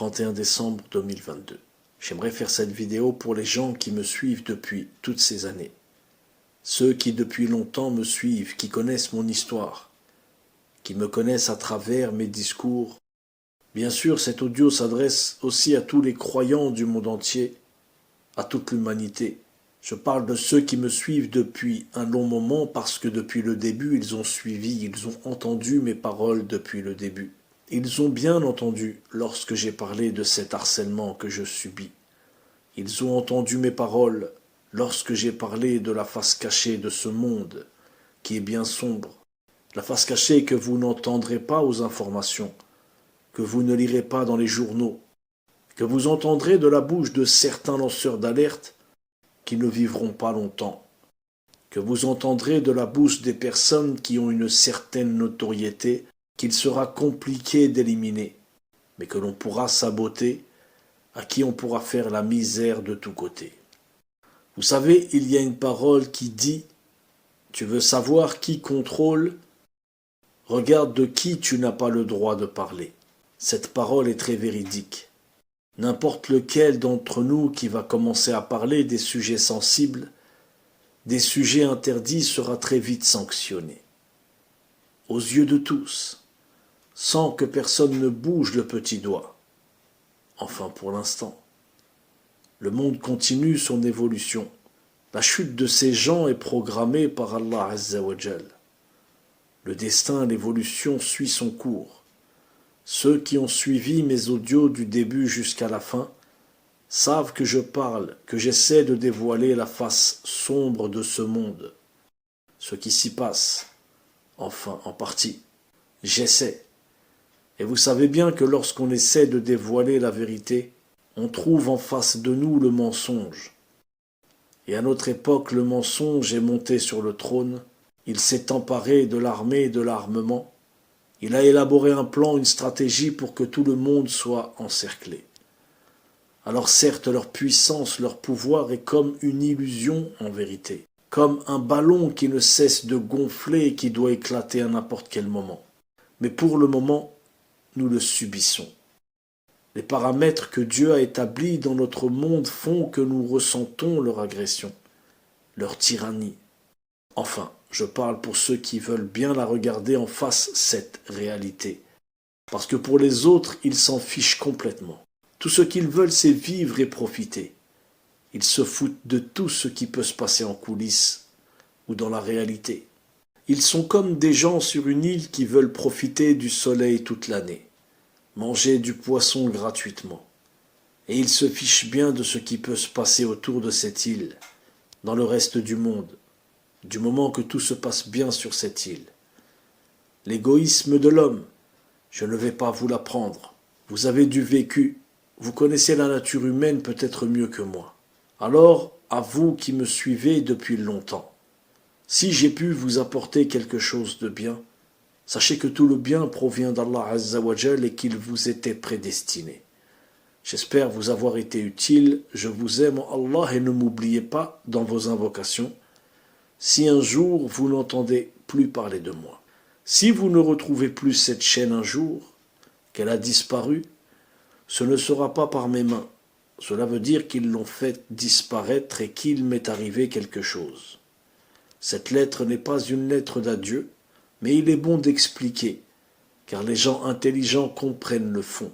31 décembre 2022. J'aimerais faire cette vidéo pour les gens qui me suivent depuis toutes ces années. Ceux qui depuis longtemps me suivent, qui connaissent mon histoire, qui me connaissent à travers mes discours. Bien sûr, cet audio s'adresse aussi à tous les croyants du monde entier, à toute l'humanité. Je parle de ceux qui me suivent depuis un long moment parce que depuis le début, ils ont suivi, ils ont entendu mes paroles depuis le début. Ils ont bien entendu lorsque j'ai parlé de cet harcèlement que je subis. Ils ont entendu mes paroles lorsque j'ai parlé de la face cachée de ce monde qui est bien sombre. La face cachée que vous n'entendrez pas aux informations, que vous ne lirez pas dans les journaux, que vous entendrez de la bouche de certains lanceurs d'alerte qui ne vivront pas longtemps, que vous entendrez de la bouche des personnes qui ont une certaine notoriété qu'il sera compliqué d'éliminer, mais que l'on pourra saboter, à qui on pourra faire la misère de tous côtés. Vous savez, il y a une parole qui dit « Tu veux savoir qui contrôle ? Regarde de qui tu n'as pas le droit de parler. » Cette parole est très véridique. N'importe lequel d'entre nous qui va commencer à parler des sujets sensibles, des sujets interdits sera très vite sanctionné. Aux yeux de tous, sans que personne ne bouge le petit doigt. Enfin pour l'instant. Le monde continue son évolution. La chute de ces gens est programmée par Allah Azza wa Jal. Le destin, l'évolution suit son cours. Ceux qui ont suivi mes audios du début jusqu'à la fin savent que je parle, que j'essaie de dévoiler la face sombre de ce monde. Ce qui s'y passe, enfin en partie. J'essaie. Et vous savez bien que lorsqu'on essaie de dévoiler la vérité, on trouve en face de nous le mensonge. Et à notre époque, le mensonge est monté sur le trône, il s'est emparé de l'armée et de l'armement, il a élaboré un plan, une stratégie pour que tout le monde soit encerclé. Alors certes, leur puissance, leur pouvoir est comme une illusion en vérité, comme un ballon qui ne cesse de gonfler et qui doit éclater à n'importe quel moment. Mais pour le moment, nous le subissons. Les paramètres que Dieu a établis dans notre monde font que nous ressentons leur agression, leur tyrannie. Enfin, je parle pour ceux qui veulent bien la regarder en face, cette réalité. Parce que pour les autres, ils s'en fichent complètement. Tout ce qu'ils veulent, c'est vivre et profiter. Ils se foutent de tout ce qui peut se passer en coulisses ou dans la réalité. Ils sont comme des gens sur une île qui veulent profiter du soleil toute l'année, manger du poisson gratuitement. Et ils se fichent bien de ce qui peut se passer autour de cette île, dans le reste du monde, du moment que tout se passe bien sur cette île. L'égoïsme de l'homme, je ne vais pas vous l'apprendre. Vous avez du vécu, vous connaissez la nature humaine peut-être mieux que moi. Alors, à vous qui me suivez depuis longtemps, si j'ai pu vous apporter quelque chose de bien, sachez que tout le bien provient d'Allah Azza wa Jal et qu'il vous était prédestiné. J'espère vous avoir été utile, je vous aime en Allah et ne m'oubliez pas dans vos invocations, si un jour vous n'entendez plus parler de moi. Si vous ne retrouvez plus cette chaîne un jour, qu'elle a disparu, ce ne sera pas par mes mains. Cela veut dire qu'ils l'ont fait disparaître et qu'il m'est arrivé quelque chose. Cette lettre n'est pas une lettre d'adieu, mais il est bon d'expliquer, car les gens intelligents comprennent le fond.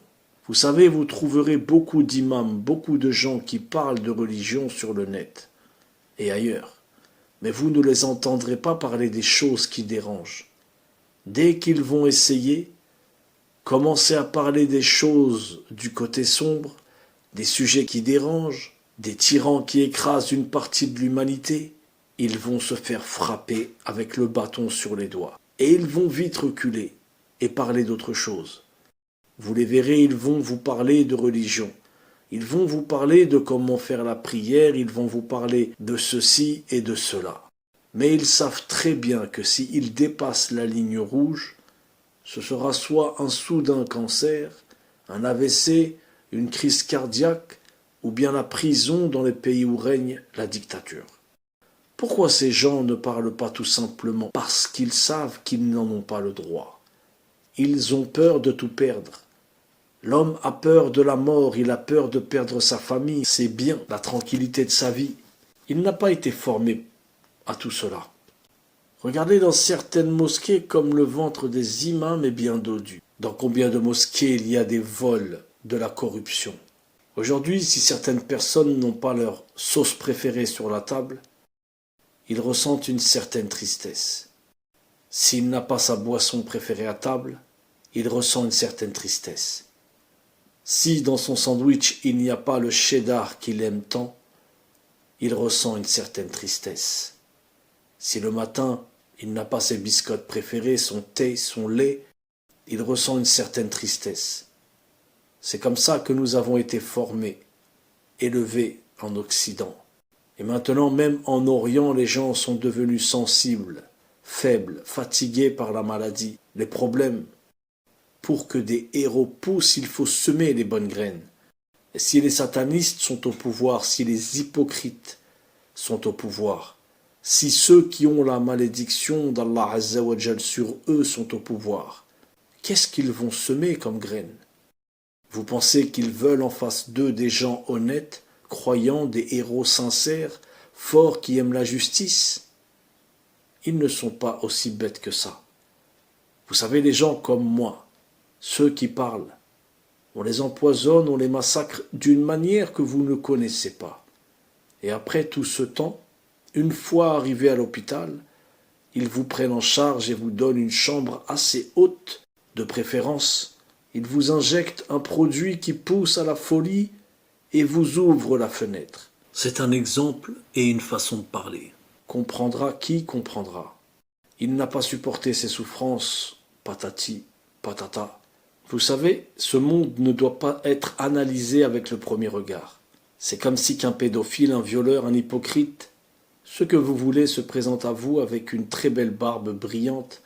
Vous savez, vous trouverez beaucoup d'imams, beaucoup de gens qui parlent de religion sur le net et ailleurs, mais vous ne les entendrez pas parler des choses qui dérangent. Dès qu'ils vont essayer, commencer à parler des choses du côté sombre, des sujets qui dérangent, des tyrans qui écrasent une partie de l'humanité, ils vont se faire frapper avec le bâton sur les doigts. Et ils vont vite reculer et parler d'autre chose. Vous les verrez, ils vont vous parler de religion. Ils vont vous parler de comment faire la prière, ils vont vous parler de ceci et de cela. Mais ils savent très bien que s'ils dépassent la ligne rouge, ce sera soit un soudain cancer, un AVC, une crise cardiaque, ou bien la prison dans les pays où règne la dictature. Pourquoi ces gens ne parlent pas tout simplement? Parce qu'ils savent qu'ils n'en ont pas le droit. Ils ont peur de tout perdre. L'homme a peur de la mort, il a peur de perdre sa famille, ses biens, la tranquillité de sa vie. Il n'a pas été formé à tout cela. Regardez dans certaines mosquées comme le ventre des imams est bien dodu. Dans combien de mosquées il y a des vols, de la corruption. Aujourd'hui, si certaines personnes n'ont pas leur sauce préférée sur la table, ils ressentent une certaine tristesse. S'il n'a pas sa boisson préférée à table, il ressent une certaine tristesse. Si dans son sandwich il n'y a pas le cheddar qu'il aime tant, il ressent une certaine tristesse. Si le matin il n'a pas ses biscottes préférées, son thé, son lait, il ressent une certaine tristesse. C'est comme ça que nous avons été formés, élevés en Occident. Et maintenant, même en Orient, les gens sont devenus sensibles, faibles, fatigués par la maladie, les problèmes. Pour que des héros poussent, il faut semer les bonnes graines. Et si les satanistes sont au pouvoir, si les hypocrites sont au pouvoir, si ceux qui ont la malédiction d'Allah Azza wa Jal sur eux sont au pouvoir, qu'est-ce qu'ils vont semer comme graines? Vous pensez qu'ils veulent en face d'eux des gens honnêtes, croyants, des héros sincères, forts qui aiment la justice? Ils ne sont pas aussi bêtes que ça. Vous savez, les gens comme moi, ceux qui parlent, on les empoisonne, on les massacre d'une manière que vous ne connaissez pas. Et après tout ce temps, une fois arrivés à l'hôpital, ils vous prennent en charge et vous donnent une chambre assez haute, de préférence. Ils vous injectent un produit qui pousse à la folie et vous ouvre la fenêtre. C'est un exemple et une façon de parler. Comprendra qui comprendra. Il n'a pas supporté ses souffrances, patati, patata. Vous savez, ce monde ne doit pas être analysé avec le premier regard. C'est comme si qu'un pédophile, un violeur, un hypocrite, ce que vous voulez se présente à vous avec une très belle barbe brillante,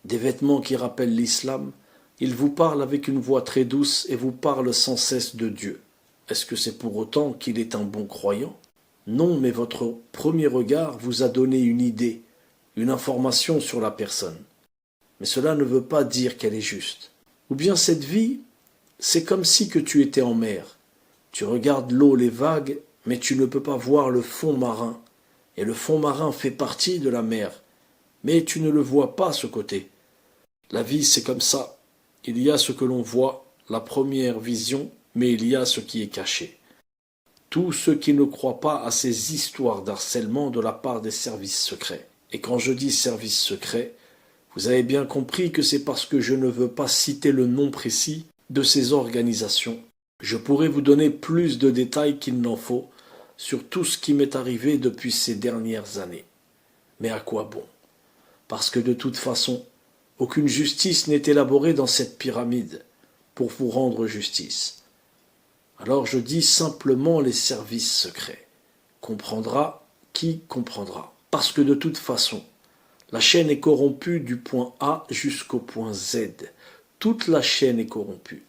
des vêtements qui rappellent l'islam. Il vous parle avec une voix très douce et vous parle sans cesse de Dieu. Est-ce que c'est pour autant qu'il est un bon croyant? Non, mais votre premier regard vous a donné une idée, une information sur la personne. Mais cela ne veut pas dire qu'elle est juste. Ou bien cette vie, c'est comme si que tu étais en mer. Tu regardes l'eau, les vagues, mais tu ne peux pas voir le fond marin. Et le fond marin fait partie de la mer. Mais tu ne le vois pas, ce côté. La vie, c'est comme ça. Il y a ce que l'on voit, la première vision, mais il y a ce qui est caché. Tous ceux qui ne croient pas à ces histoires d'harcèlement de la part des services secrets. Et quand je dis services secrets, vous avez bien compris que c'est parce que je ne veux pas citer le nom précis de ces organisations. Je pourrais vous donner plus de détails qu'il n'en faut sur tout ce qui m'est arrivé depuis ces dernières années. Mais à quoi bon? Parce que de toute façon, aucune justice n'est élaborée dans cette pyramide pour vous rendre justice. Alors je dis simplement les services secrets. Comprendra qui comprendra. Parce que de toute façon, la chaîne est corrompue du point A jusqu'au point Z. Toute la chaîne est corrompue.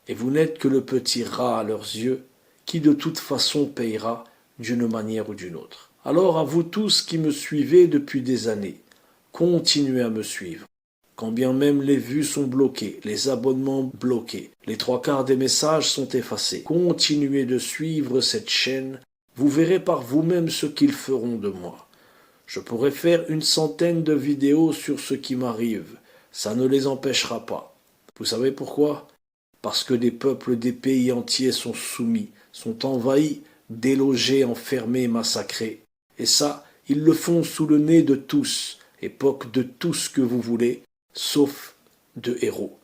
Et vous n'êtes que le petit rat à leurs yeux, qui de toute façon payera d'une manière ou d'une autre. Alors à vous tous qui me suivez depuis des années, continuez à me suivre. Quand bien même les vues sont bloquées, les abonnements bloqués, les 3/4 des messages sont effacés, continuez de suivre cette chaîne, vous verrez par vous-même ce qu'ils feront de moi. Je pourrais faire 100 de vidéos sur ce qui m'arrive, ça ne les empêchera pas. Vous savez pourquoi? Parce que des peuples, des pays entiers sont soumis, sont envahis, délogés, enfermés, massacrés. Et ça, ils le font sous le nez de tous, époque de tout ce que vous voulez, sauf de héros.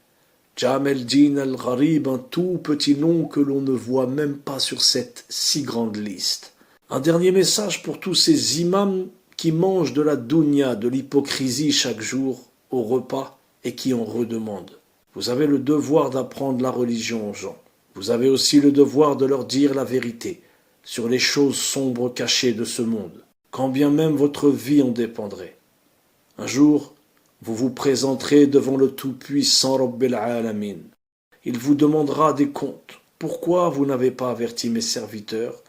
Jamel Din al-Gharib, un tout petit nom que l'on ne voit même pas sur cette si grande liste. Un dernier message pour tous ces imams qui mangent de la dounia, de l'hypocrisie chaque jour au repas et qui en redemandent. Vous avez le devoir d'apprendre la religion aux gens. Vous avez aussi le devoir de leur dire la vérité sur les choses sombres cachées de ce monde, quand bien même votre vie en dépendrait. Un jour, vous vous présenterez devant le Tout-Puissant Rabbil Alamin. Il vous demandera des comptes. Pourquoi vous n'avez pas averti mes serviteurs?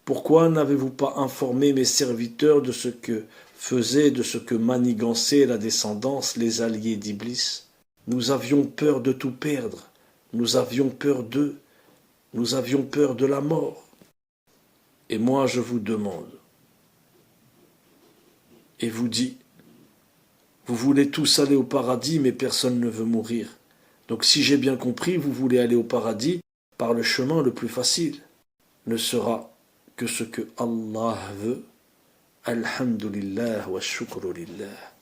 Pourquoi n'avez-vous pas informé mes serviteurs de ce que faisait, de ce que manigançait la descendance, les alliés d'Iblis? Nous avions peur de tout perdre. nous avions peur d'eux, nous avions peur de la mort. Et moi je vous demande, et vous dis, vous voulez tous aller au paradis, mais personne ne veut mourir. Donc si j'ai bien compris, vous voulez aller au paradis par le chemin le plus facile. Ne sera que ce que Allah veut. Alhamdulillah wa shukru lillah.